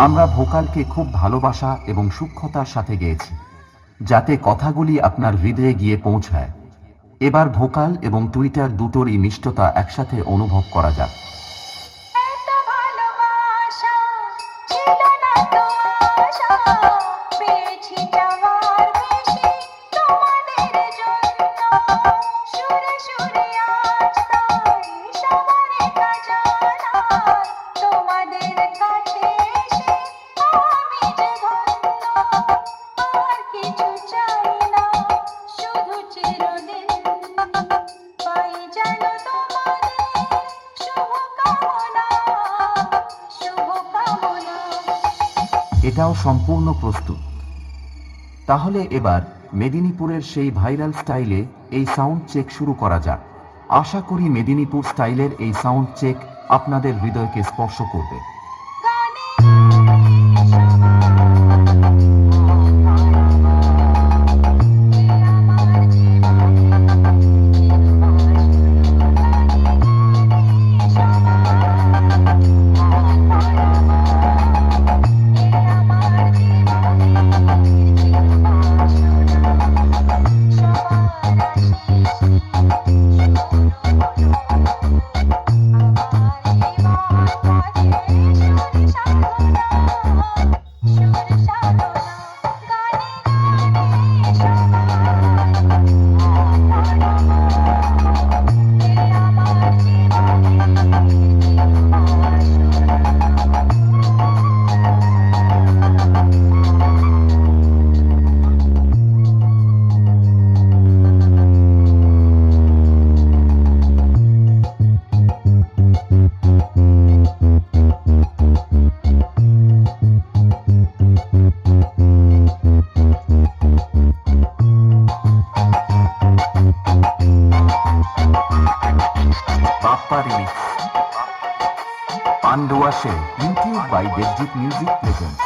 আমরা ভোকালকে খুব ভালোবাসা এবং সূক্ষ্মতার সাথে গেয়েছি, যাতে কথাগুলি আপনার হৃদয়ে গিয়ে পৌঁছায়। এবার ভোকাল এবং টুইটার দুটোরই মিষ্টতা একসাথে অনুভব করা যাক। এটাও সম্পূর্ণ প্রস্তুত। তাহলে এবার মেদিনীপুরের সেই ভাইরাল স্টাইলে এই সাউন্ড চেক শুরু করা যাক। আশা করি মেদিনীপুর স্টাইলের এই সাউন্ড চেক আপনাদের হৃদয়কে স্পর্শ করবে। পান্ডুয়াশে YouTube by Debjit music presents.